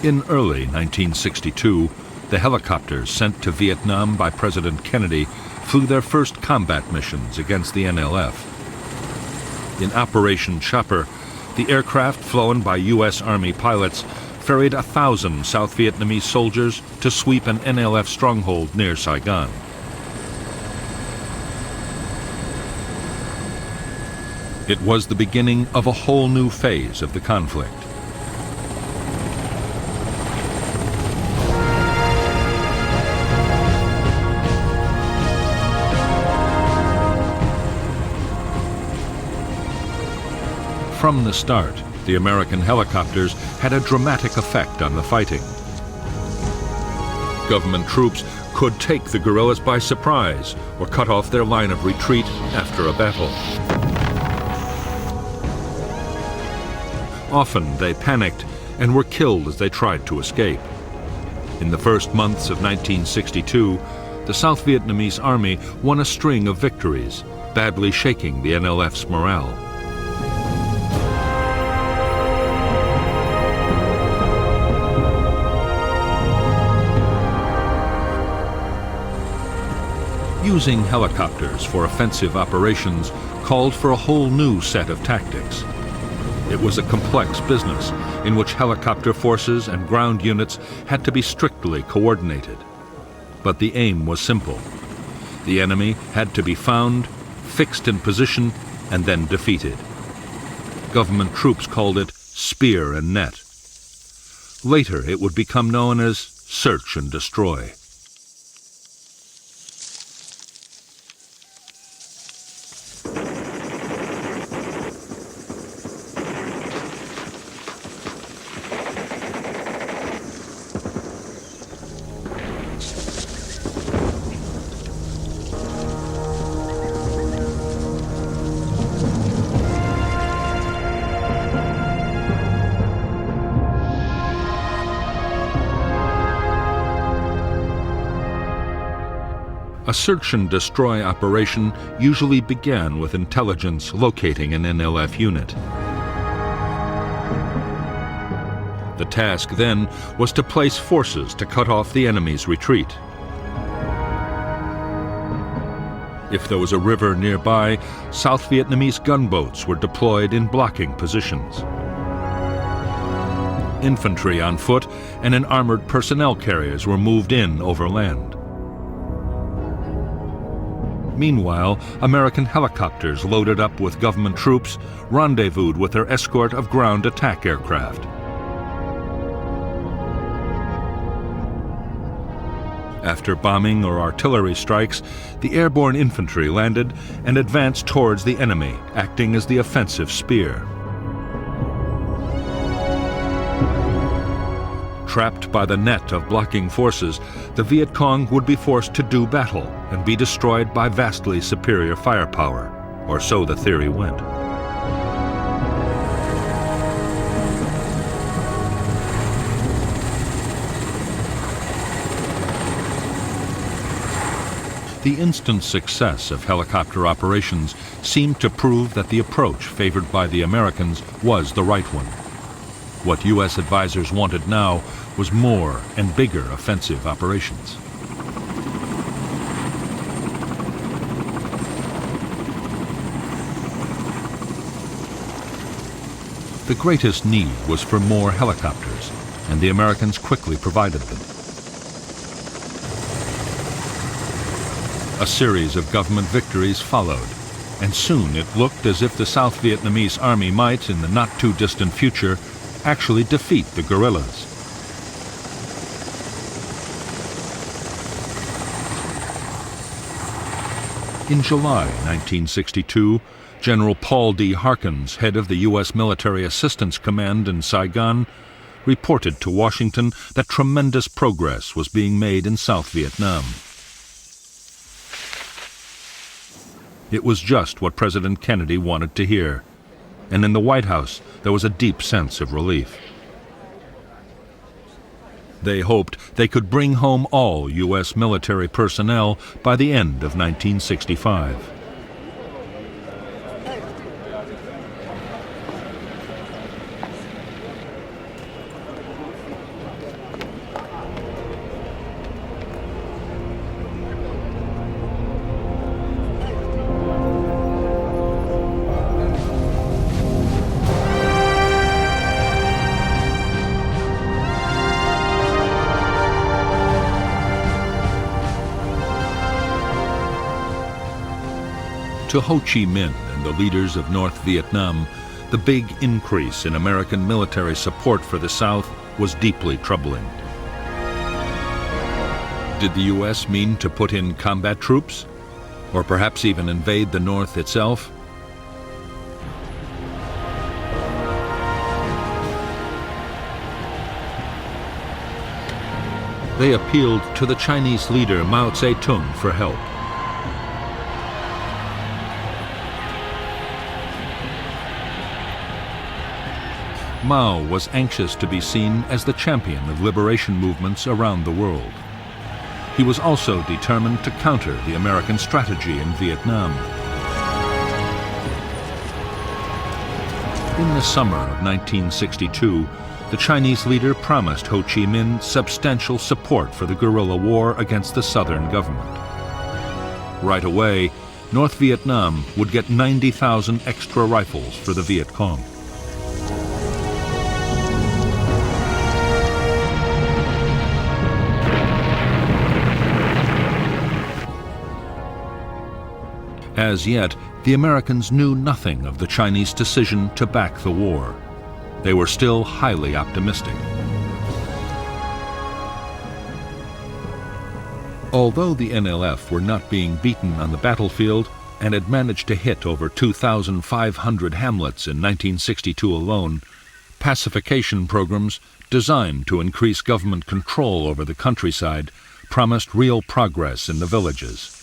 In early 1962, the helicopters sent to Vietnam by President Kennedy flew their first combat missions against the NLF. In Operation Chopper, the aircraft flown by U.S. Army pilots ferried 1,000 South Vietnamese soldiers to sweep an NLF stronghold near Saigon. It was the beginning of a whole new phase of the conflict. From the start, the American helicopters had a dramatic effect on the fighting. Government troops could take the guerrillas by surprise or cut off their line of retreat after a battle. Often they panicked and were killed as they tried to escape. In the first months of 1962, the South Vietnamese Army won a string of victories, badly shaking the NLF's morale. Using helicopters for offensive operations called for a whole new set of tactics. It was a complex business in which helicopter forces and ground units had to be strictly coordinated. But the aim was simple. The enemy had to be found, fixed in position, and then defeated. Government troops called it spear and net. Later it would become known as search and destroy. A search and destroy operation usually began with intelligence locating an NLF unit. The task then was to place forces to cut off the enemy's retreat. If there was a river nearby, South Vietnamese gunboats were deployed in blocking positions. Infantry on foot and in armored personnel carriers were moved in overland. Meanwhile, American helicopters loaded up with government troops rendezvoused with their escort of ground attack aircraft. After bombing or artillery strikes, the airborne infantry landed and advanced towards the enemy, acting as the offensive spear. Trapped by the net of blocking forces, the Viet Cong would be forced to do battle and be destroyed by vastly superior firepower, or so the theory went. The instant success of helicopter operations seemed to prove that the approach favored by the Americans was the right one. What U.S. advisors wanted now was more and bigger offensive operations. The greatest need was for more helicopters, and the Americans quickly provided them. A series of government victories followed, and soon it looked as if the South Vietnamese Army might, in the not-too-distant future, actually defeat the guerrillas. In July 1962, General Paul D. Harkins, head of the U.S. Military Assistance Command in Saigon, reported to Washington that tremendous progress was being made in South Vietnam. It was just what President Kennedy wanted to hear, and in the White House there was a deep sense of relief. They hoped they could bring home all U.S. military personnel by the end of 1965. To Ho Chi Minh and the leaders of North Vietnam, the big increase in American military support for the South was deeply troubling. Did the U.S. mean to put in combat troops? Or perhaps even invade the North itself? They appealed to the Chinese leader Mao Zedong for help. Mao was anxious to be seen as the champion of liberation movements around the world. He was also determined to counter the American strategy in Vietnam. In the summer of 1962, the Chinese leader promised Ho Chi Minh substantial support for the guerrilla war against the Southern government. Right away, North Vietnam would get 90,000 extra rifles for the Viet Cong. As yet, the Americans knew nothing of the Chinese decision to back the war. They were still highly optimistic. Although the NLF were not being beaten on the battlefield and had managed to hit over 2,500 hamlets in 1962 alone, pacification programs designed to increase government control over the countryside promised real progress in the villages.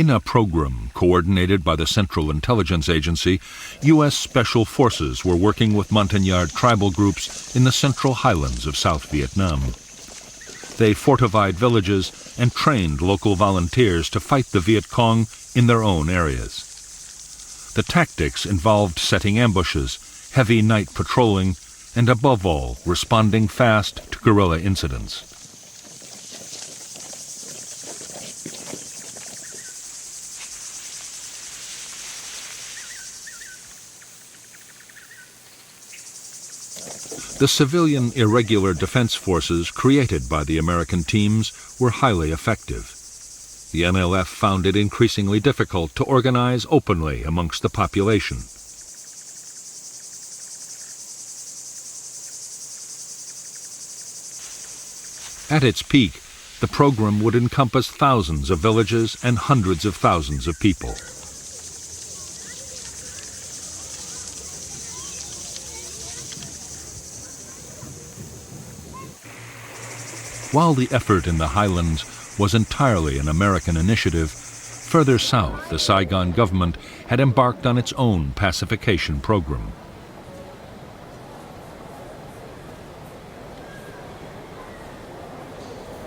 In a program coordinated by the Central Intelligence Agency, U.S. Special Forces were working with Montagnard tribal groups in the Central Highlands of South Vietnam. They fortified villages and trained local volunteers to fight the Viet Cong in their own areas. The tactics involved setting ambushes, heavy night patrolling, and above all, responding fast to guerrilla incidents. The civilian irregular defense forces created by the American teams were highly effective. The NLF found it increasingly difficult to organize openly amongst the population. At its peak, the program would encompass thousands of villages and hundreds of thousands of people. While the effort in the highlands was entirely an American initiative, further south the Saigon government had embarked on its own pacification program.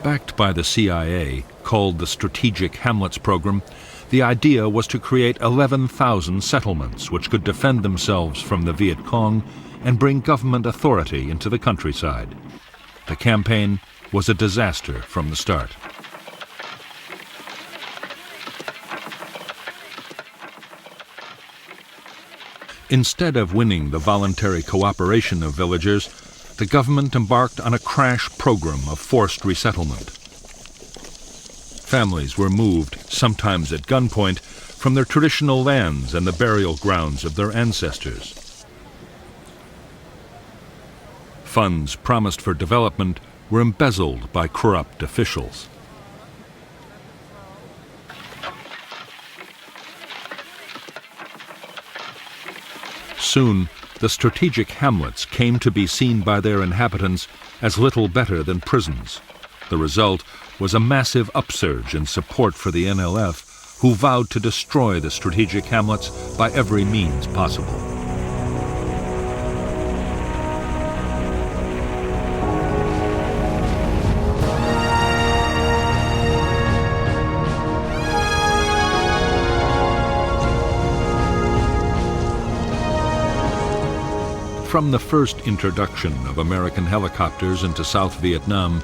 Backed by the CIA, called the Strategic Hamlets Program, the idea was to create 11,000 settlements which could defend themselves from the Viet Cong and bring government authority into the countryside. The campaign was a disaster from the start. Instead of winning the voluntary cooperation of villagers, the government embarked on a crash program of forced resettlement. Families were moved, sometimes at gunpoint, from their traditional lands and the burial grounds of their ancestors. Funds promised for development were embezzled by corrupt officials. Soon, the strategic hamlets came to be seen by their inhabitants as little better than prisons. The result was a massive upsurge in support for the NLF, who vowed to destroy the strategic hamlets by every means possible. From the first introduction of American helicopters into South Vietnam,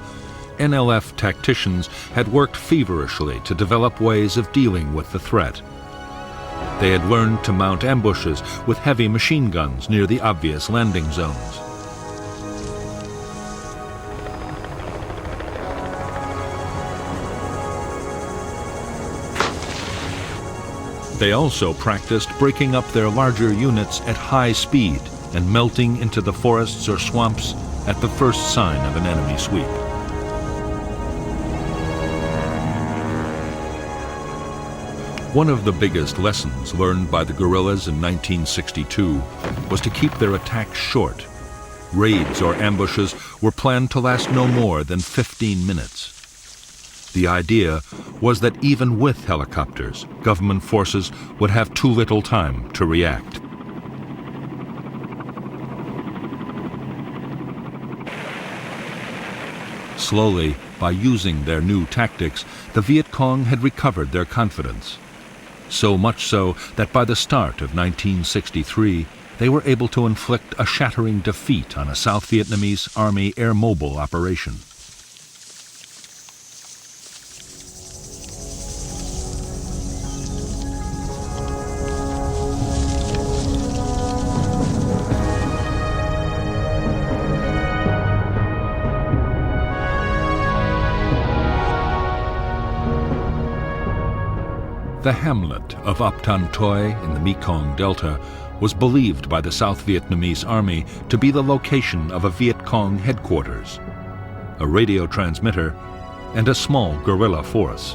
NLF tacticians had worked feverishly to develop ways of dealing with the threat. They had learned to mount ambushes with heavy machine guns near the obvious landing zones. They also practiced breaking up their larger units at high speed and melting into the forests or swamps at the first sign of an enemy sweep. One of the biggest lessons learned by the guerrillas in 1962 was to keep their attacks short. Raids or ambushes were planned to last no more than 15 minutes. The idea was that even with helicopters, government forces would have too little time to react. Slowly, by using their new tactics, the Viet Cong had recovered their confidence. So much so that by the start of 1963, they were able to inflict a shattering defeat on a South Vietnamese Army air mobile operation. The hamlet of Ap Tan Toi in the Mekong Delta was believed by the South Vietnamese Army to be the location of a Viet Cong headquarters, a radio transmitter, and a small guerrilla force.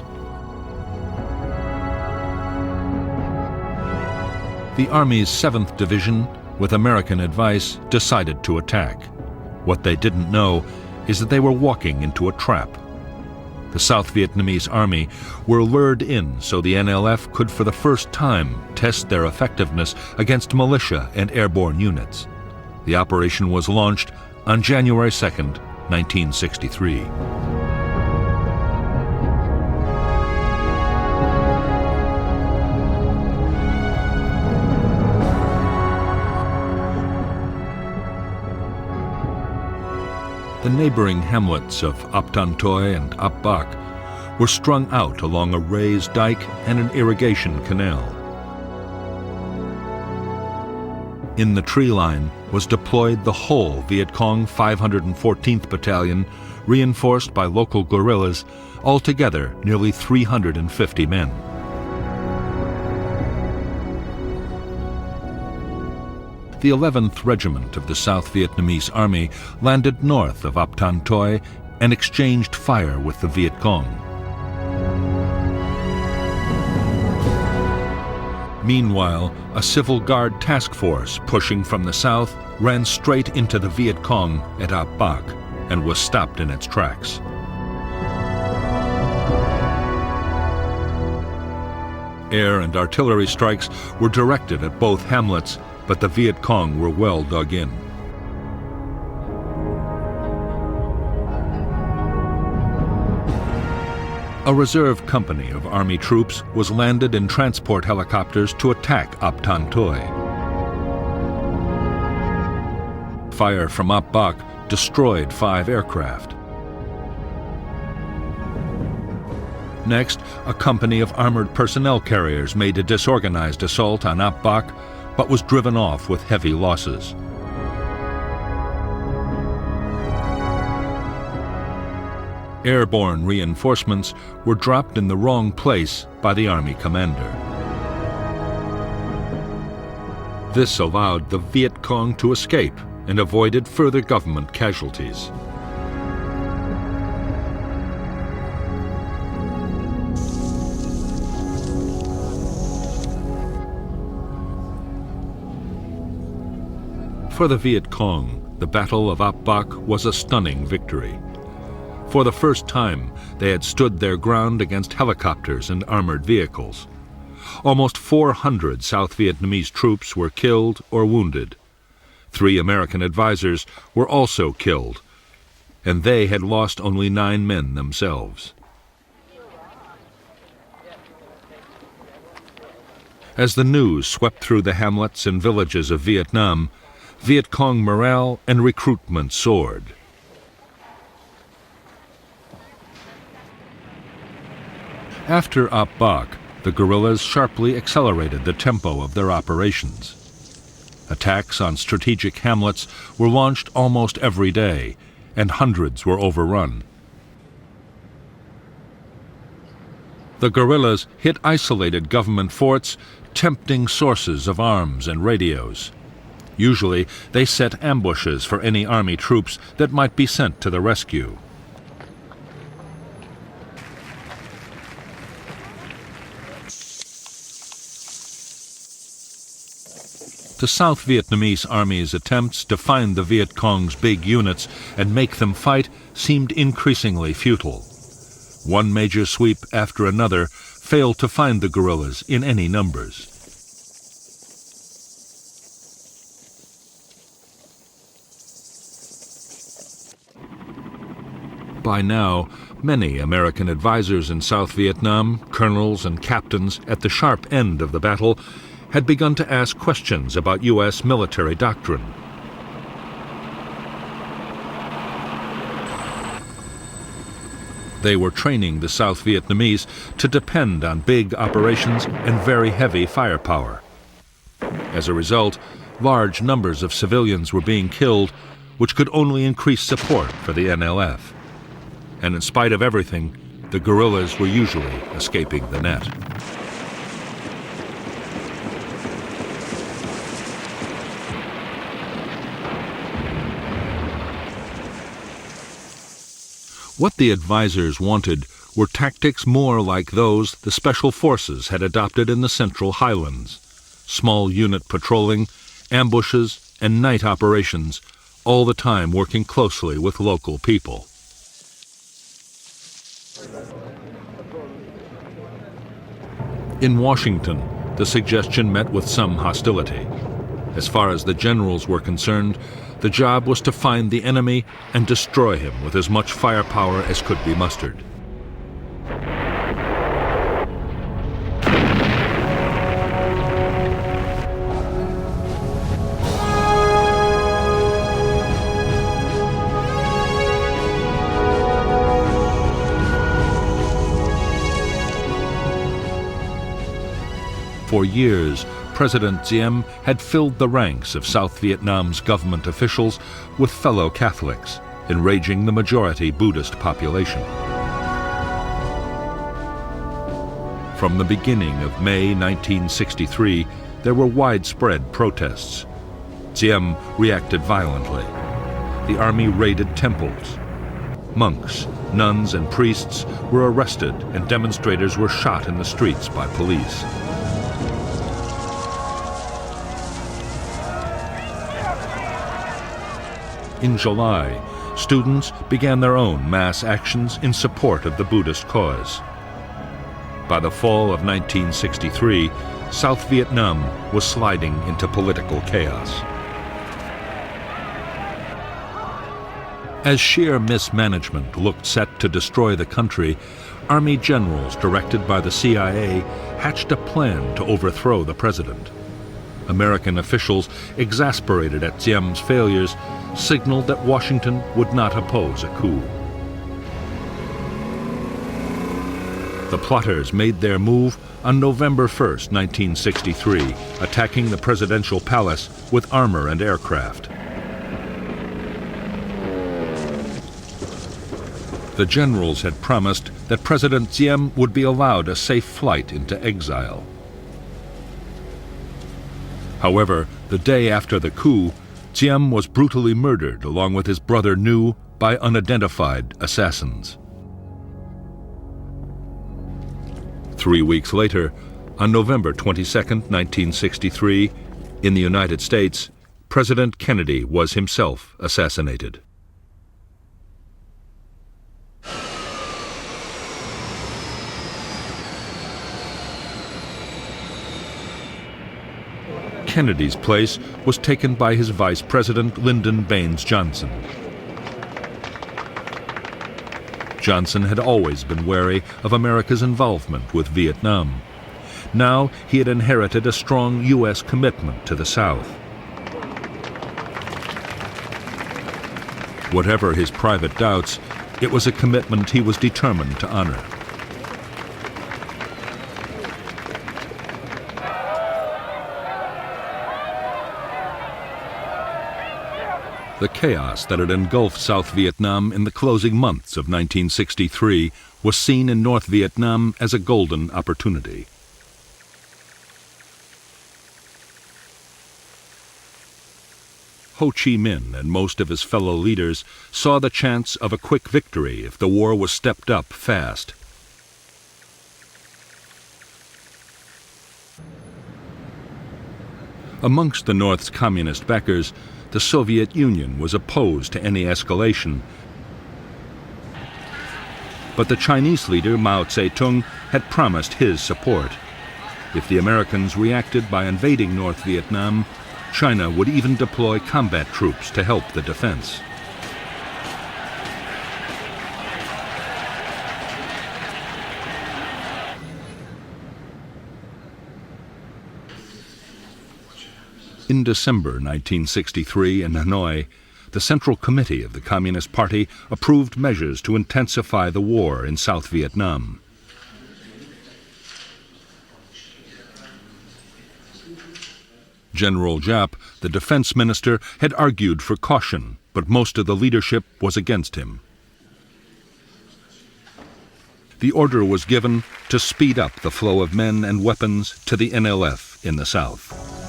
The Army's 7th Division, with American advice, decided to attack. What they didn't know is that they were walking into a trap. The South Vietnamese Army were lured in so the NLF could for the first time test their effectiveness against militia and airborne units. The operation was launched on January 2nd, 1963. The neighboring hamlets of Ap Tan Toi and Ap Bac were strung out along a raised dike and an irrigation canal. In the tree line was deployed the whole Viet Cong 514th Battalion, reinforced by local guerrillas, altogether nearly 350 men. The 11th Regiment of the South Vietnamese Army landed north of Ap Tan Toi and exchanged fire with the Viet Cong. Meanwhile, a Civil Guard task force pushing from the south ran straight into the Viet Cong at Ap Bac and was stopped in its tracks. Air and artillery strikes were directed at both hamlets, but the Viet Cong were well dug in. A reserve company of Army troops was landed in transport helicopters to attack Ap Tan Toi. Fire from Ap Bac destroyed 5 aircraft. Next, a company of armored personnel carriers made a disorganized assault on Ap Bac, but was driven off with heavy losses. Airborne reinforcements were dropped in the wrong place by the Army commander. This allowed the Viet Cong to escape and avoided further government casualties. For the Viet Cong, the Battle of Ap Bac was a stunning victory. For the first time, they had stood their ground against helicopters and armored vehicles. Almost 400 South Vietnamese troops were killed or wounded. 3 American advisors were also killed, and they had lost only 9 men themselves. As the news swept through the hamlets and villages of Vietnam, Viet Cong morale and recruitment soared. After Ap Bac, the guerrillas sharply accelerated the tempo of their operations. Attacks on strategic hamlets were launched almost every day, and hundreds were overrun. The guerrillas hit isolated government forts, tempting sources of arms and radios. Usually, they set ambushes for any army troops that might be sent to the rescue. The South Vietnamese Army's attempts to find the Viet Cong's big units and make them fight seemed increasingly futile. One major sweep after another failed to find the guerrillas in any numbers. By now, many American advisors in South Vietnam, colonels and captains at the sharp end of the battle, had begun to ask questions about U.S. military doctrine. They were training the South Vietnamese to depend on big operations and very heavy firepower. As a result, large numbers of civilians were being killed, which could only increase support for the NLF. And in spite of everything, the guerrillas were usually escaping the net. What the advisors wanted were tactics more like those the Special Forces had adopted in the Central Highlands: small unit patrolling, ambushes, and night operations, all the time working closely with local people. In Washington, the suggestion met with some hostility. As far as the generals were concerned, the job was to find the enemy and destroy him with as much firepower as could be mustered. For years, President Diem had filled the ranks of South Vietnam's government officials with fellow Catholics, enraging the majority Buddhist population. From the beginning of May 1963, there were widespread protests. Diem reacted violently. The army raided temples. Monks, nuns, and priests were arrested, and demonstrators were shot in the streets by police. In July, students began their own mass actions in support of the Buddhist cause. By the fall of 1963, South Vietnam was sliding into political chaos. As sheer mismanagement looked set to destroy the country, Army generals directed by the CIA hatched a plan to overthrow the president. American officials, exasperated at Diem's failures, signaled that Washington would not oppose a coup. The plotters made their move on November 1st, 1963, attacking the presidential palace with armor and aircraft. The generals had promised that President Diem would be allowed a safe flight into exile. However, the day after the coup, Diem was brutally murdered along with his brother Nhu by unidentified assassins. 3 weeks later, on November 22, 1963, in the United States, President Kennedy was himself assassinated. Kennedy's place was taken by his Vice President Lyndon Baines Johnson. Johnson had always been wary of America's involvement with Vietnam. Now he had inherited a strong U.S. commitment to the South. Whatever his private doubts, it was a commitment he was determined to honor. The chaos that had engulfed South Vietnam in the closing months of 1963 was seen in North Vietnam as a golden opportunity. Ho Chi Minh and most of his fellow leaders saw the chance of a quick victory if the war was stepped up fast. Amongst the North's communist backers, the Soviet Union was opposed to any escalation. But the Chinese leader Mao Zedong had promised his support. If the Americans reacted by invading North Vietnam, China would even deploy combat troops to help the defense. In December 1963 in Hanoi, the Central Committee of the Communist Party approved measures to intensify the war in South Vietnam. General Giap, the defense minister, had argued for caution, but most of the leadership was against him. The order was given to speed up the flow of men and weapons to the NLF in the south.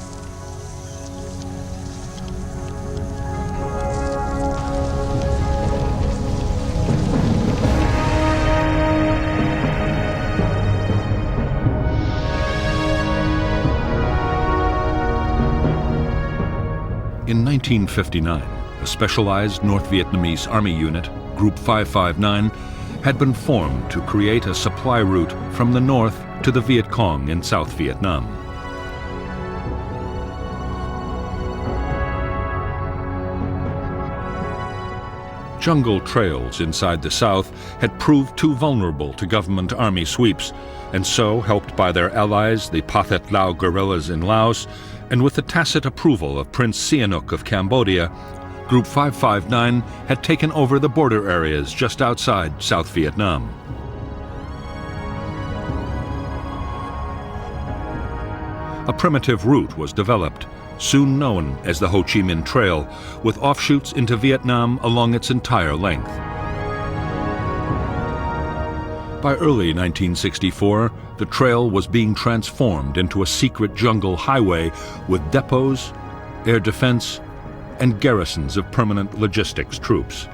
In 1959, a specialized North Vietnamese Army unit, Group 559, had been formed to create a supply route from the north to the Viet Cong in South Vietnam. Jungle trails inside the south had proved too vulnerable to government army sweeps, and so, helped by their allies, the Pathet Lao guerrillas in Laos, and with the tacit approval of Prince Sihanouk of Cambodia, Group 559 had taken over the border areas just outside South Vietnam. A primitive route was developed, soon known as the Ho Chi Minh Trail, with offshoots into Vietnam along its entire length. By early 1964, the trail was being transformed into a secret jungle highway with depots, air defense, and garrisons of permanent logistics troops.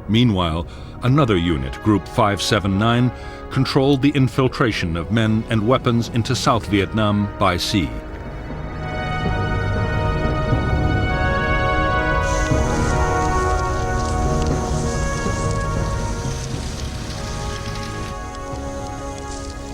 Meanwhile, another unit, Group 579, controlled the infiltration of men and weapons into South Vietnam by sea.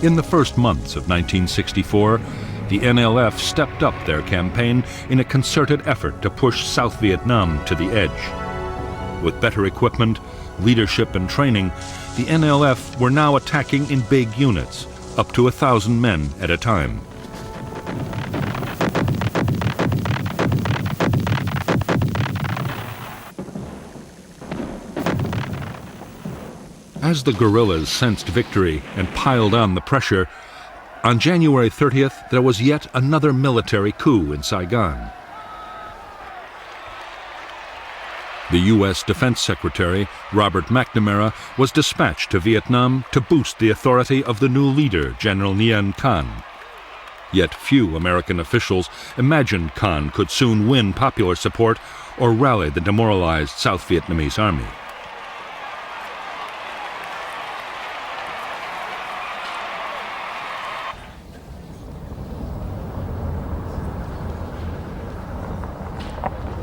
In the first months of 1964, the NLF stepped up their campaign in a concerted effort to push South Vietnam to the edge. With better equipment, leadership, and training, the NLF were now attacking in big units, up to 1,000 men at a time. As the guerrillas sensed victory and piled on the pressure, on January 30th there was yet another military coup in Saigon. The U.S. Defense Secretary, Robert McNamara, was dispatched to Vietnam to boost the authority of the new leader, General Nguyen Thanh. Yet few American officials imagined Thanh could soon win popular support or rally the demoralized South Vietnamese army.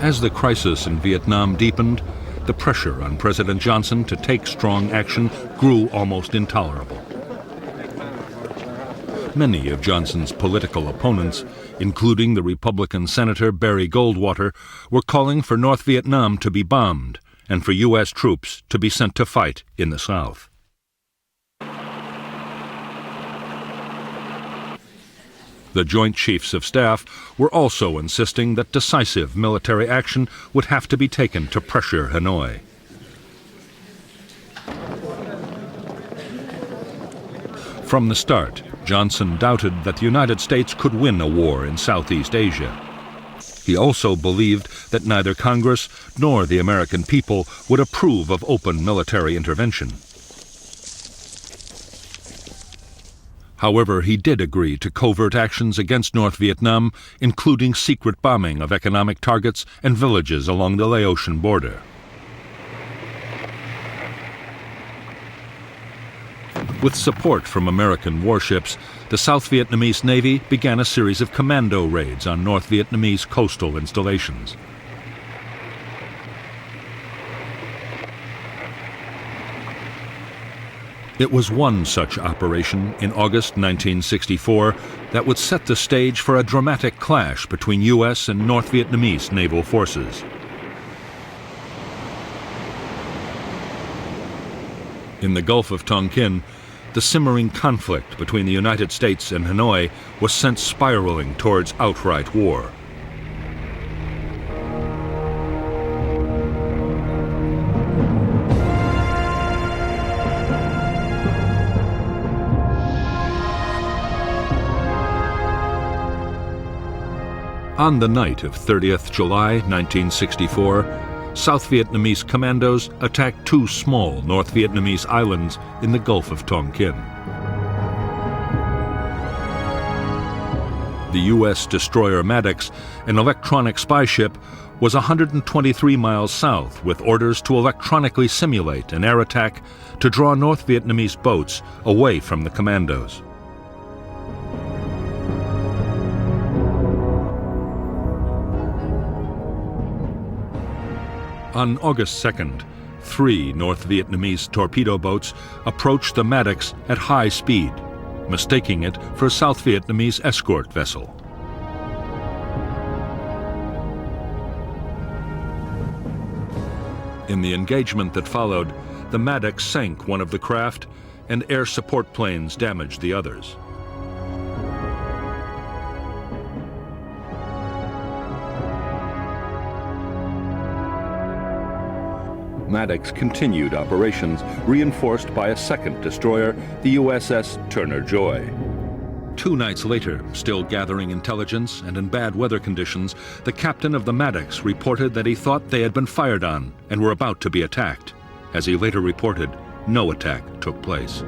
As the crisis in Vietnam deepened, the pressure on President Johnson to take strong action grew almost intolerable. Many of Johnson's political opponents, including the Republican Senator Barry Goldwater, were calling for North Vietnam to be bombed and for U.S. troops to be sent to fight in the South. The Joint Chiefs of Staff were also insisting that decisive military action would have to be taken to pressure Hanoi. From the start, Johnson doubted that the United States could win a war in Southeast Asia. He also believed that neither Congress nor the American people would approve of open military intervention. However, he did agree to covert actions against North Vietnam, including secret bombing of economic targets and villages along the Laotian border. With support from American warships, the South Vietnamese Navy began a series of commando raids on North Vietnamese coastal installations. It was one such operation in August 1964 that would set the stage for a dramatic clash between U.S. and North Vietnamese naval forces. In the Gulf of Tonkin, the simmering conflict between the United States and Hanoi was sent spiraling towards outright war. On the night of 30th July 1964, South Vietnamese commandos attacked two small North Vietnamese islands in the Gulf of Tonkin. The U.S. destroyer Maddox, an electronic spy ship, was 123 miles south with orders to electronically simulate an air attack to draw North Vietnamese boats away from the commandos. On August 2nd, 3 North Vietnamese torpedo boats approached the Maddox at high speed, mistaking it for a South Vietnamese escort vessel. In the engagement that followed, the Maddox sank one of the craft, and air support planes damaged the others. Maddox continued operations, reinforced by a second destroyer, the USS Turner Joy. 2 nights later, still gathering intelligence and in bad weather conditions, the captain of the Maddox reported that he thought they had been fired on and were about to be attacked. As he later reported, no attack took place.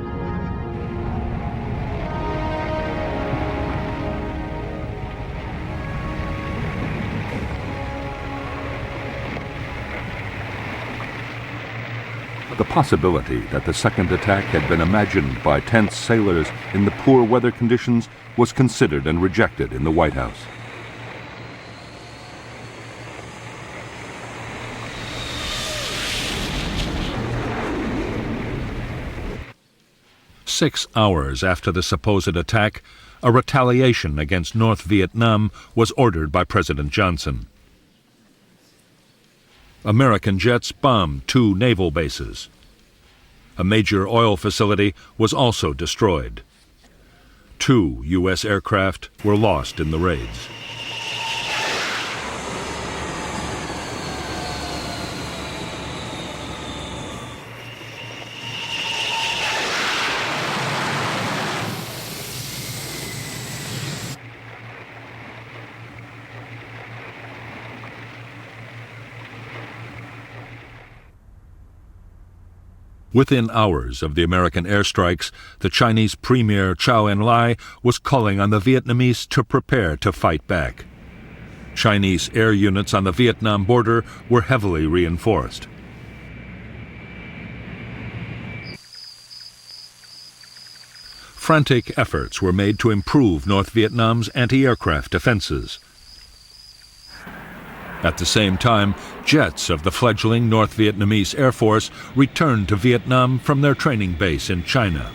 The possibility that the second attack had been imagined by tense sailors in the poor weather conditions was considered and rejected in the White House. Six hours after the supposed attack, a retaliation against North Vietnam was ordered by President Johnson. American jets bombed 2 naval bases. A major oil facility was also destroyed. 2 U.S. aircraft were lost in the raids. Within hours of the American airstrikes, the Chinese Premier Chou En-lai was calling on the Vietnamese to prepare to fight back. Chinese air units on the Vietnam border were heavily reinforced. Frantic efforts were made to improve North Vietnam's anti-aircraft defenses. At the same time, jets of the fledgling North Vietnamese Air Force returned to Vietnam from their training base in China.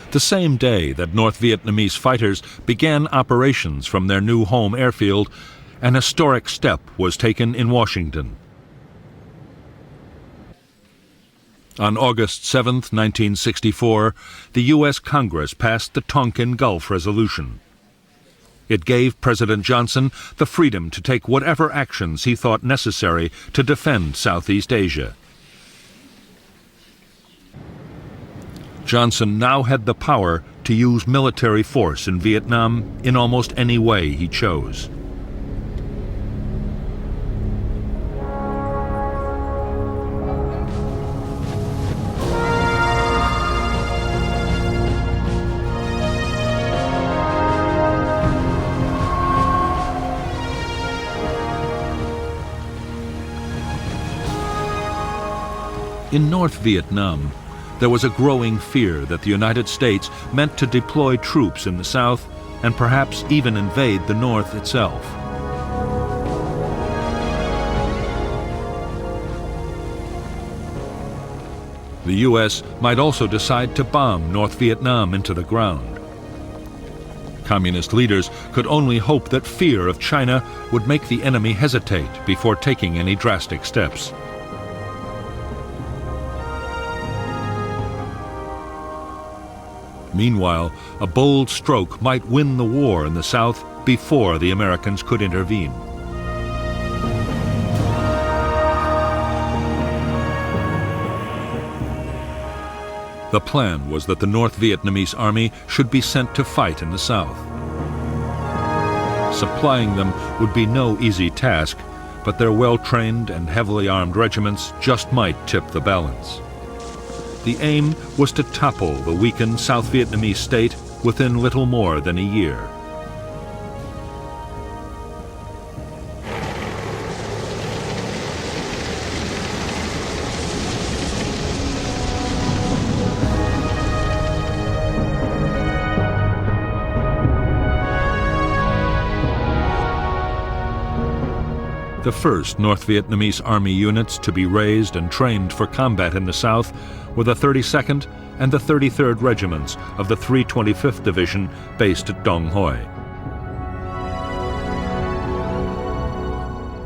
The same day that North Vietnamese fighters began operations from their new home airfield, an historic step was taken in Washington. On August 7, 1964, the U.S. Congress passed the Tonkin Gulf Resolution. It gave President Johnson the freedom to take whatever actions he thought necessary to defend Southeast Asia. Johnson now had the power to use military force in Vietnam in almost any way he chose. In North Vietnam, there was a growing fear that the United States meant to deploy troops in the south and perhaps even invade the north itself. The U.S. might also decide to bomb North Vietnam into the ground. Communist leaders could only hope that fear of China would make the enemy hesitate before taking any drastic steps. Meanwhile, a bold stroke might win the war in the South before the Americans could intervene. The plan was that the North Vietnamese army should be sent to fight in the South. Supplying them would be no easy task, but their well-trained and heavily armed regiments just might tip the balance. The aim was to topple the weakened South Vietnamese state within little more than a year. The first North Vietnamese Army units to be raised and trained for combat in the South were the 32nd and the 33rd Regiments of the 325th Division based at Dong Hoi.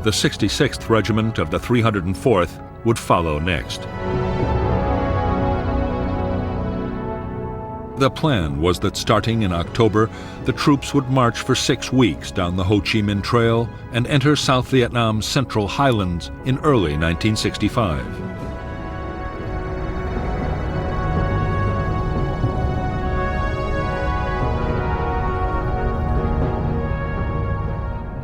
The 66th Regiment of the 304th would follow next. The plan was that starting in October, the troops would march for 6 weeks down the Ho Chi Minh Trail and enter South Vietnam's central highlands in early 1965.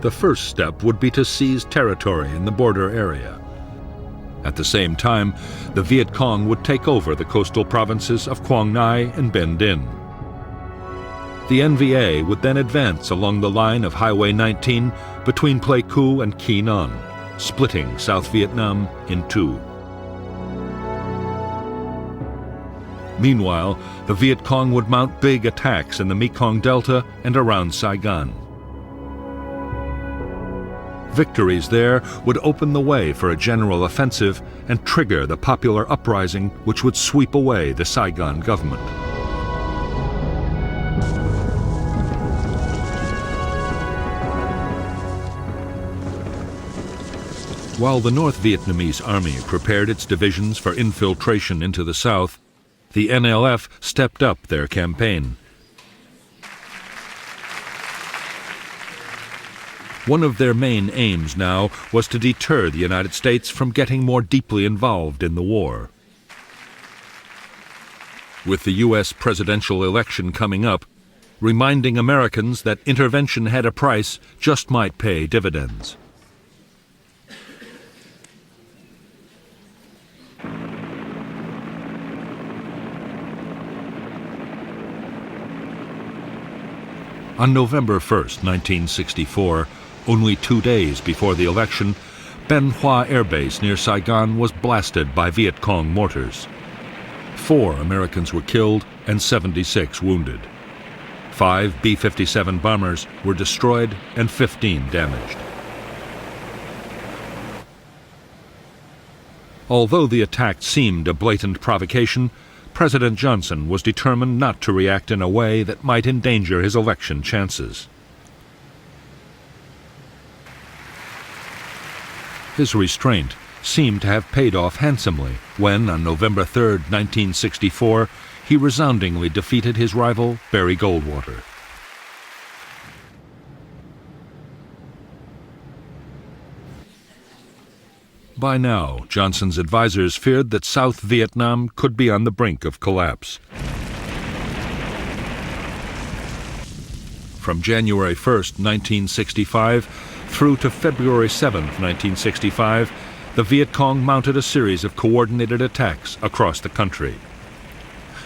The first step would be to seize territory in the border area. At the same time, the Viet Cong would take over the coastal provinces of Quang Ngai and Bien Dinh. The NVA would then advance along the line of Highway 19 between Pleiku and Quy Nhon, splitting South Vietnam in two. Meanwhile, the Viet Cong would mount big attacks in the Mekong Delta and around Saigon. Victories there would open the way for a general offensive and trigger the popular uprising which would sweep away the Saigon government. While the North Vietnamese Army prepared its divisions for infiltration into the South, the NLF stepped up their campaign. One of their main aims now was to deter the United States from getting more deeply involved in the war. With the U.S. presidential election coming up, reminding Americans that intervention had a price just might pay dividends. On November 1st, 1964, only 2 days before the election, Ben Hoa Air Base near Saigon was blasted by Viet Cong mortars. 4 Americans were killed and 76 wounded. 5 B-57 bombers were destroyed and 15 damaged. Although the attack seemed a blatant provocation, President Johnson was determined not to react in a way that might endanger his election chances. His restraint seemed to have paid off handsomely when, on November 3, 1964, he resoundingly defeated his rival, Barry Goldwater. By now, Johnson's advisers feared that South Vietnam could be on the brink of collapse. From January 1st, 1965, through to February 7th, 1965, the Viet Cong mounted a series of coordinated attacks across the country.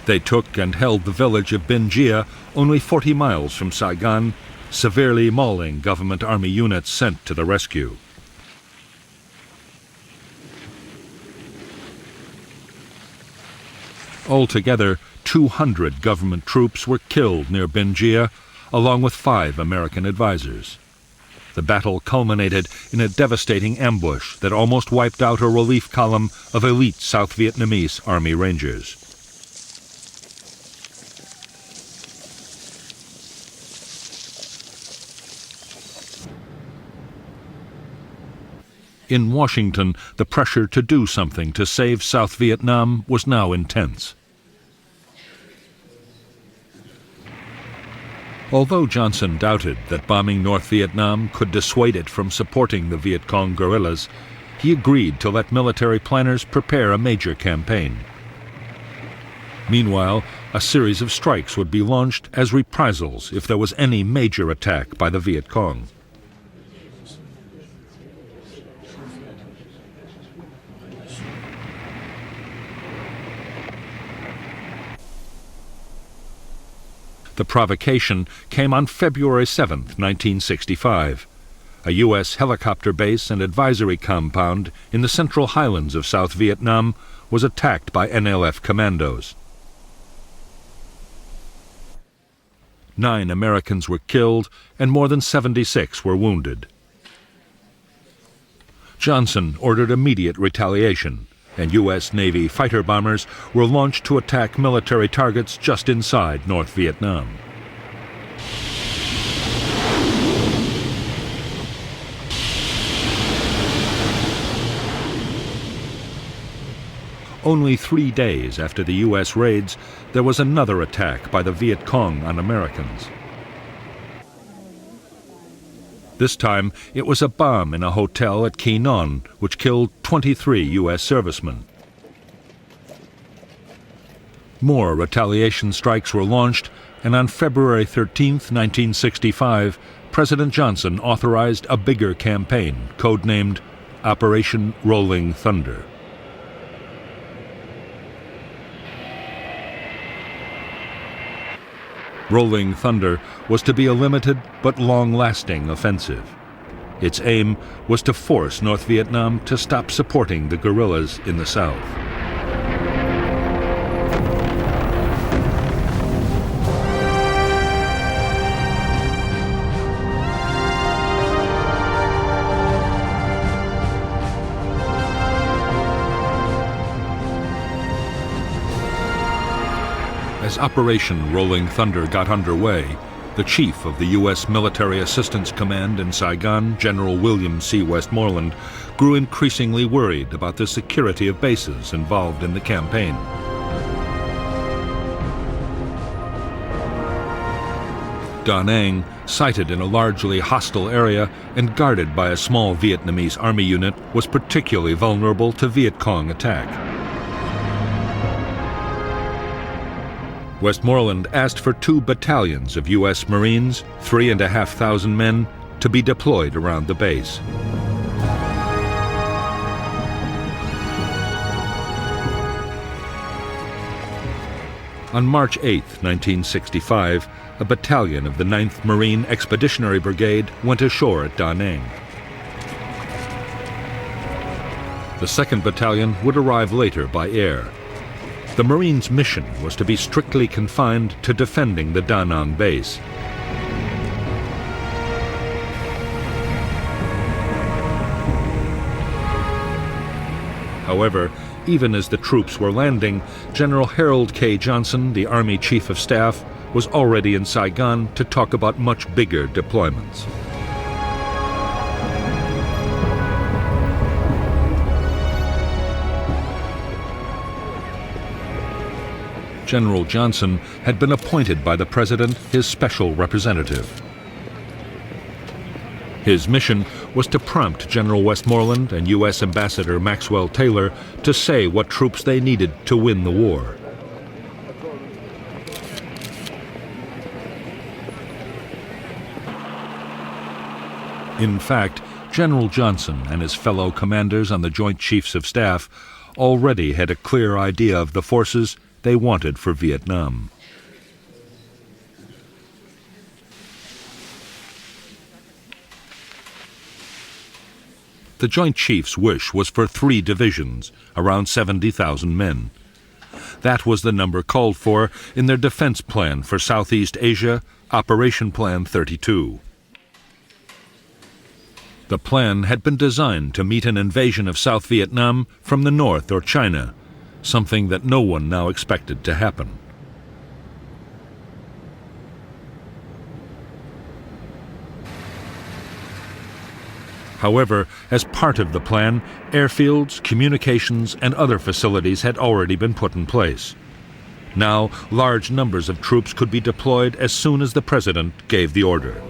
They took and held the village of Binh Gia, only 40 miles from Saigon, severely mauling government army units sent to the rescue. Altogether, 200 government troops were killed near Binh Gia, along with 5 American advisers. The battle culminated in a devastating ambush that almost wiped out a relief column of elite South Vietnamese Army Rangers. In Washington, the pressure to do something to save South Vietnam was now intense. Although Johnson doubted that bombing North Vietnam could dissuade it from supporting the Viet Cong guerrillas, he agreed to let military planners prepare a major campaign. Meanwhile, a series of strikes would be launched as reprisals if there was any major attack by the Viet Cong. The provocation came on February 7, 1965. A U.S. helicopter base and advisory compound in the central highlands of South Vietnam was attacked by NLF commandos. 9 Americans were killed and more than 76 were wounded. Johnson ordered immediate retaliation, and U.S. Navy fighter bombers were launched to attack military targets just inside North Vietnam. Only 3 days after the U.S. raids, there was another attack by the Viet Cong on Americans. This time, it was a bomb in a hotel at Quy Nhon, which killed 23 U.S. servicemen. More retaliation strikes were launched, and on February 13, 1965, President Johnson authorized a bigger campaign, codenamed Operation Rolling Thunder. Rolling Thunder was to be a limited but long-lasting offensive. Its aim was to force North Vietnam to stop supporting the guerrillas in the south. As Operation Rolling Thunder got underway, the chief of the U.S. Military Assistance Command in Saigon, General William C. Westmoreland, grew increasingly worried about the security of bases involved in the campaign. Da Nang, sited in a largely hostile area and guarded by a small Vietnamese army unit, was particularly vulnerable to Viet Cong attack. Westmoreland asked for 2 battalions of U.S. Marines, 3,500 men, to be deployed around the base. On March 8, 1965, a battalion of the 9th Marine Expeditionary Brigade went ashore at Da Nang. The 2nd Battalion would arrive later by air. The Marines' mission was to be strictly confined to defending the Da Nang base. However, even as the troops were landing, General Harold K. Johnson, the Army Chief of Staff, was already in Saigon to talk about much bigger deployments. General Johnson had been appointed by the President his special representative. His mission was to prompt General Westmoreland and U.S. Ambassador Maxwell Taylor to say what troops they needed to win the war. In fact, General Johnson and his fellow commanders on the Joint Chiefs of Staff already had a clear idea of the forces they wanted for Vietnam. The Joint Chiefs' wish was for 3 divisions, around 70,000 men. That was the number called for in their defense plan for Southeast Asia, Operation Plan 32. The plan had been designed to meet an invasion of South Vietnam from the north or China, something that no one now expected to happen. However, as part of the plan, airfields, communications, and other facilities had already been put in place. Now, large numbers of troops could be deployed as soon as the President gave the order.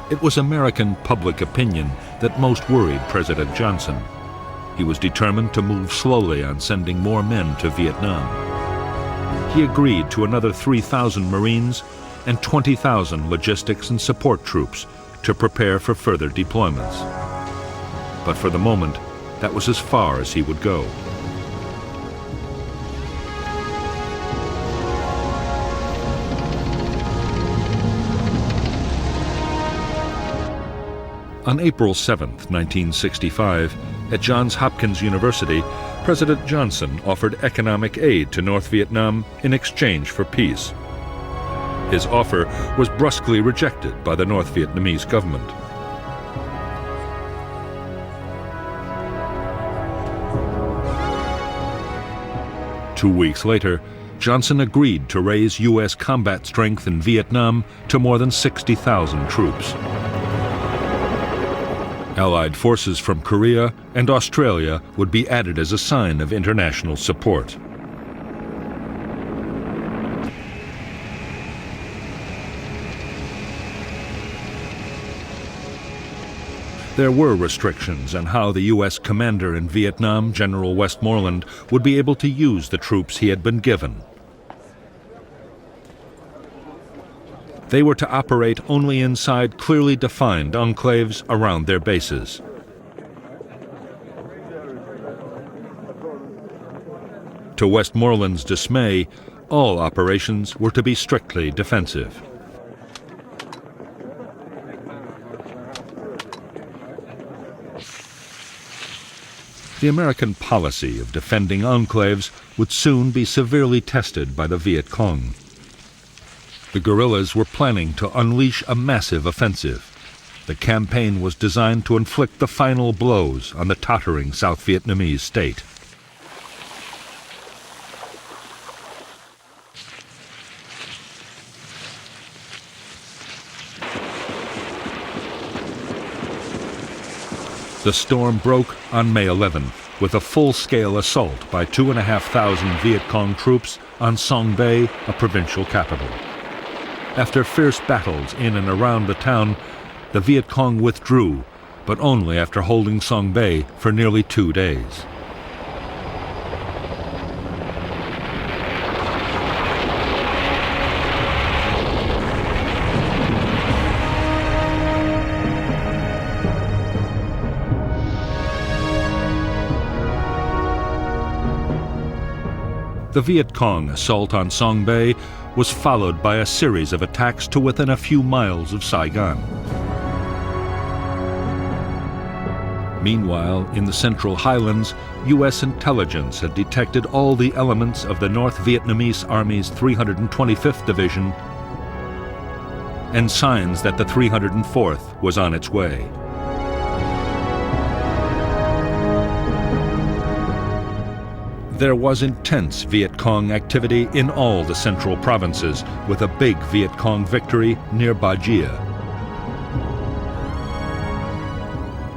It was American public opinion that most worried President Johnson. He was determined to move slowly on sending more men to Vietnam. He agreed to another 3,000 Marines and 20,000 logistics and support troops to prepare for further deployments. But for the moment, that was as far as he would go. On April 7, 1965, at Johns Hopkins University, President Johnson offered economic aid to North Vietnam in exchange for peace. His offer was brusquely rejected by the North Vietnamese government. Two weeks later, Johnson agreed to raise U.S. combat strength in Vietnam to more than 60,000 troops. Allied forces from Korea and Australia would be added as a sign of international support. There were restrictions on how the U.S. commander in Vietnam, General Westmoreland, would be able to use the troops he had been given. They were to operate only inside clearly defined enclaves around their bases. To Westmoreland's dismay, all operations were to be strictly defensive. The American policy of defending enclaves would soon be severely tested by the Viet Cong. The guerrillas were planning to unleash a massive offensive. The campaign was designed to inflict the final blows on the tottering South Vietnamese state. The storm broke on May 11th with a full-scale assault by 2,500 Viet Cong troops on Song Bay, a provincial capital. After fierce battles in and around the town, the Viet Cong withdrew, but only after holding Song Bay for nearly 2 days. The Viet Cong assault on Song Bay was followed by a series of attacks to within a few miles of Saigon. Meanwhile, in the Central Highlands, U.S. intelligence had detected all the elements of the North Vietnamese Army's 325th Division and signs that the 304th was on its way. There was intense Viet Cong activity in all the central provinces, with a big Viet Cong victory near Ba Jia.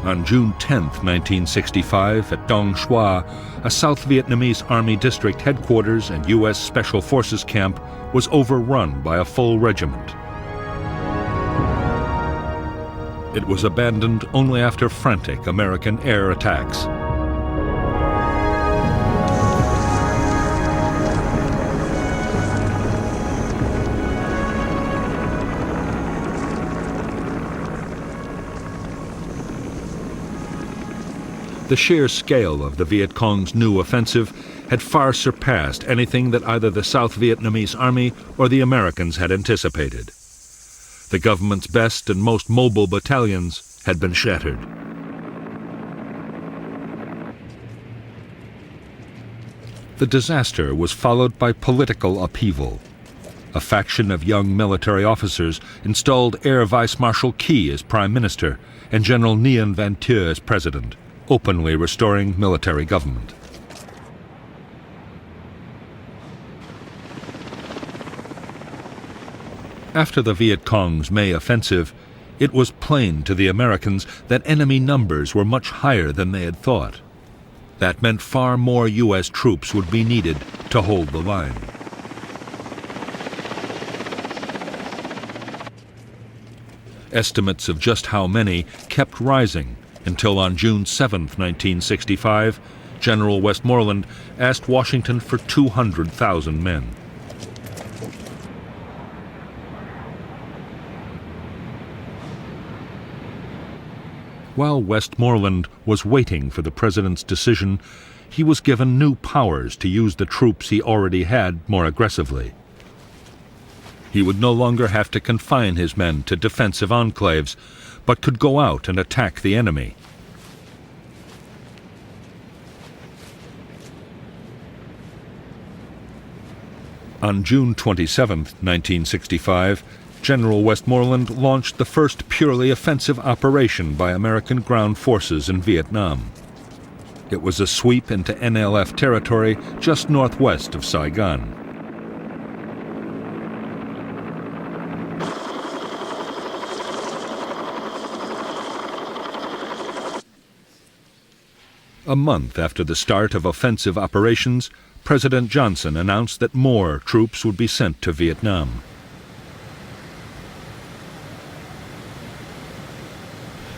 On June 10, 1965, at Dong Xoa, a South Vietnamese Army district headquarters and U.S. Special Forces camp was overrun by a full regiment. It was abandoned only after frantic American air attacks. The sheer scale of the Viet Cong's new offensive had far surpassed anything that either the South Vietnamese Army or the Americans had anticipated. The government's best and most mobile battalions had been shattered. The disaster was followed by political upheaval. A faction of young military officers installed Air Vice Marshal Key as Prime Minister and General Nguyen Van Thieu as President, openly restoring military government. After the Viet Cong's May offensive, it was plain to the Americans that enemy numbers were much higher than they had thought. That meant far more U.S. troops would be needed to hold the line. Estimates of just how many kept rising until on June 7, 1965, General Westmoreland asked Washington for 200,000 men. While Westmoreland was waiting for the president's decision, he was given new powers to use the troops he already had more aggressively. He would no longer have to confine his men to defensive enclaves, but could go out and attack the enemy. On June 27, 1965, General Westmoreland launched the first purely offensive operation by American ground forces in Vietnam. It was a sweep into NLF territory just northwest of Saigon. A month after the start of offensive operations, President Johnson announced that more troops would be sent to Vietnam.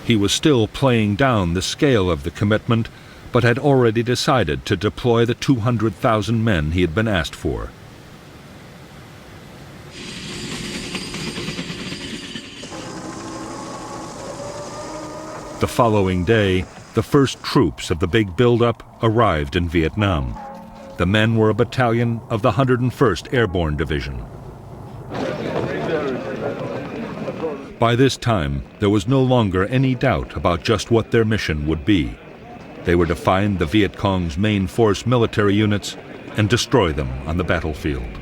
He was still playing down the scale of the commitment, but had already decided to deploy the 200,000 men he had been asked for. The following day, the first troops of the big buildup arrived in Vietnam. The men were a battalion of the 101st Airborne Division. By this time, there was no longer any doubt about just what their mission would be. They were to find the Viet Cong's main force military units and destroy them on the battlefield.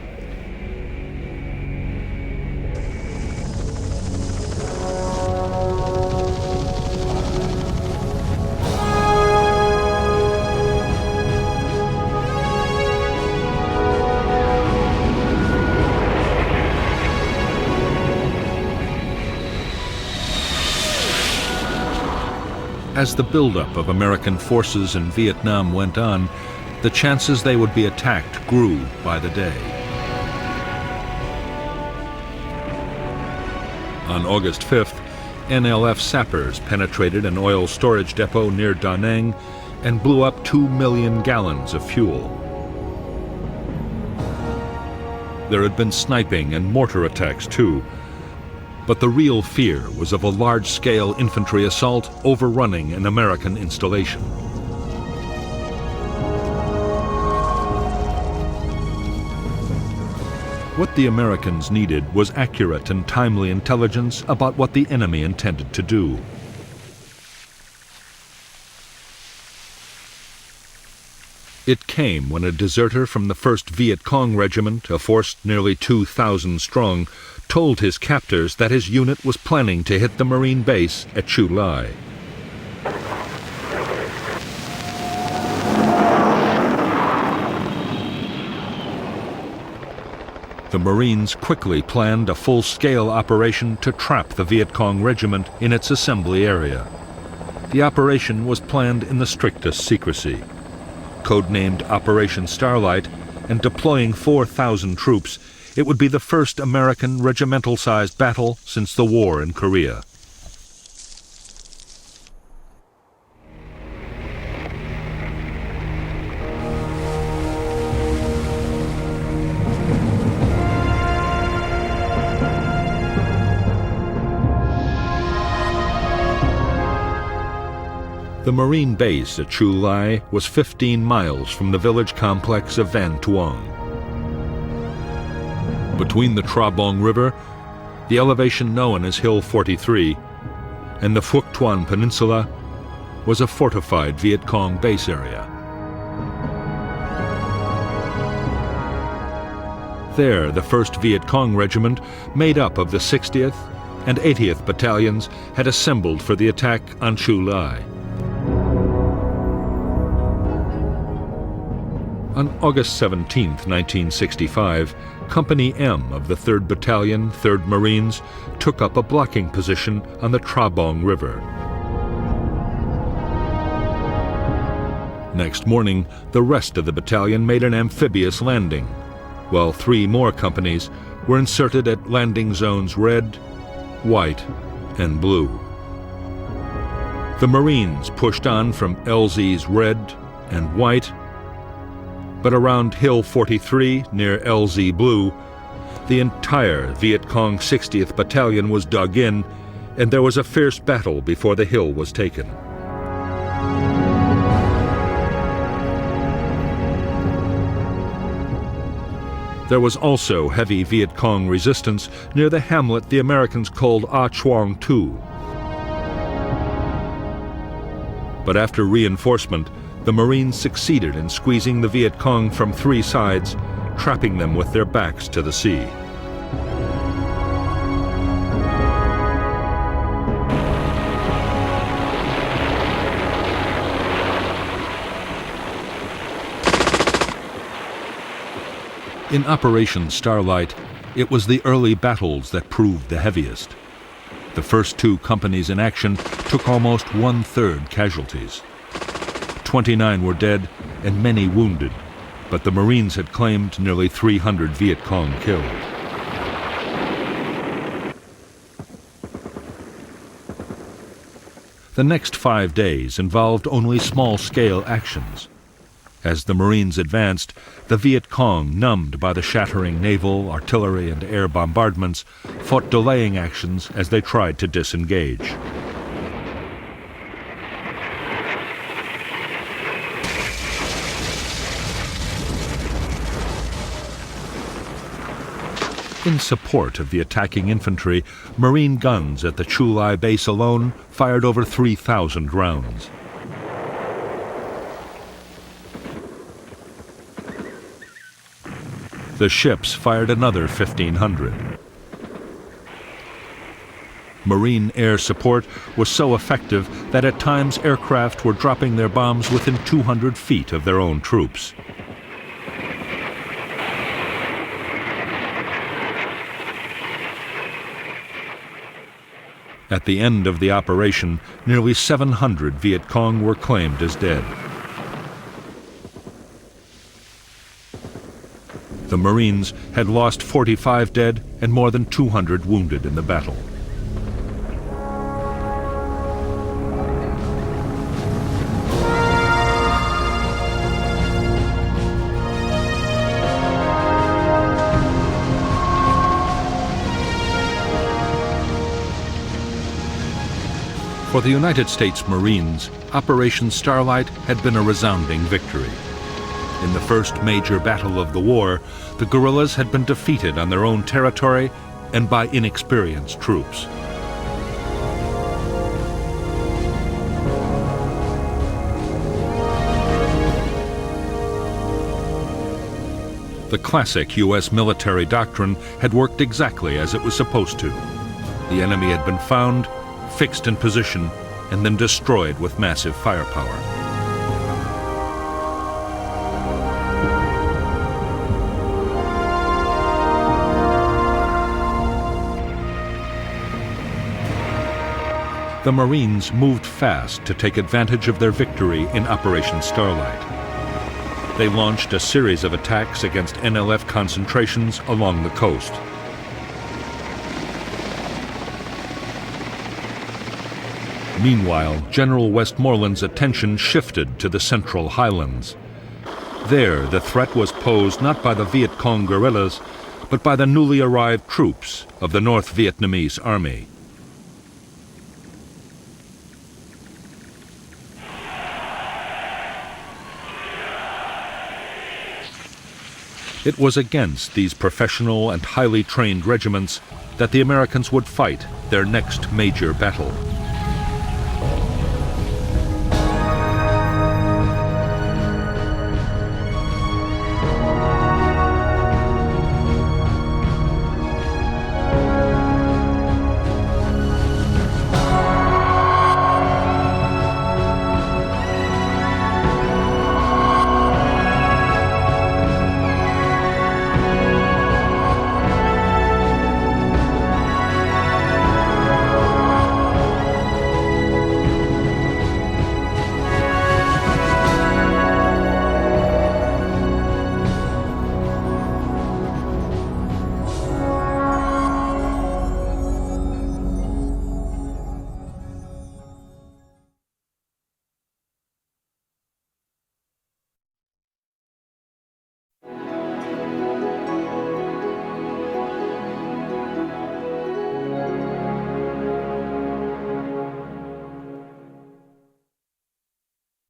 As the buildup of American forces in Vietnam went on, the chances they would be attacked grew by the day. On August 5th, NLF sappers penetrated an oil storage depot near Da Nang and blew up 2 million gallons of fuel. There had been sniping and mortar attacks too, but the real fear was of a large-scale infantry assault overrunning an American installation. What the Americans needed was accurate and timely intelligence about what the enemy intended to do. It came when a deserter from the 1st Viet Cong Regiment, a force nearly 2,000 strong, told his captors that his unit was planning to hit the Marine base at Chu Lai. The Marines quickly planned a full-scale operation to trap the Viet Cong regiment in its assembly area. The operation was planned in the strictest secrecy. Codenamed Operation Starlight, and deploying 4,000 troops, it would be the first American regimental-sized battle since the war in Korea. The Marine base at Chu Lai was 15 miles from the village complex of Van Tuong. Between the Tra Bong River, the elevation known as Hill 43, and the Phuoc Tuan Peninsula was a fortified Viet Cong base area. There, the 1st Viet Cong Regiment, made up of the 60th and 80th Battalions, had assembled for the attack on Chu Lai. On August 17, 1965, Company M of the 3rd Battalion, 3rd Marines, took up a blocking position on the Tra Bong River. Next morning, the rest of the battalion made an amphibious landing, while 3 more companies were inserted at landing zones Red, White, and Blue. The Marines pushed on from LZ's Red and White, but around Hill 43, near LZ Blue, the entire Viet Cong 60th Battalion was dug in, and there was a fierce battle before the hill was taken. There was also heavy Viet Cong resistance near the hamlet the Americans called A Chuang Tu. But after reinforcement, the Marines succeeded in squeezing the Viet Cong from 3 sides, trapping them with their backs to the sea. In Operation Starlight, it was the early battles that proved the heaviest. The first 2 companies in action took almost 1/3 casualties. 29 were dead and many wounded, but the Marines had claimed nearly 300 Viet Cong killed. The next 5 days involved only small-scale actions. As the Marines advanced, the Viet Cong, numbed by the shattering naval, artillery, and air bombardments, fought delaying actions as they tried to disengage. In support of the attacking infantry, Marine guns at the Chu Lai base alone fired over 3,000 rounds. The ships fired another 1,500. Marine air support was so effective that at times aircraft were dropping their bombs within 200 feet of their own troops. At the end of the operation, nearly 700 Viet Cong were claimed as dead. The Marines had lost 45 dead and more than 200 wounded in the battle. For the United States Marines, Operation Starlight had been a resounding victory. In the first major battle of the war, the guerrillas had been defeated on their own territory and by inexperienced troops. The classic U.S. military doctrine had worked exactly as it was supposed to. The enemy had been found, fixed in position, and then destroyed with massive firepower. the Marines moved fast to take advantage of their victory in Operation Starlight. They launched a series of attacks against NLF concentrations along the coast. Meanwhile, General Westmoreland's attention shifted to the Central Highlands. There, the threat was posed not by the Viet Cong guerrillas, but by the newly arrived troops of the North Vietnamese Army. It was against these professional and highly trained regiments that the Americans would fight their next major battle.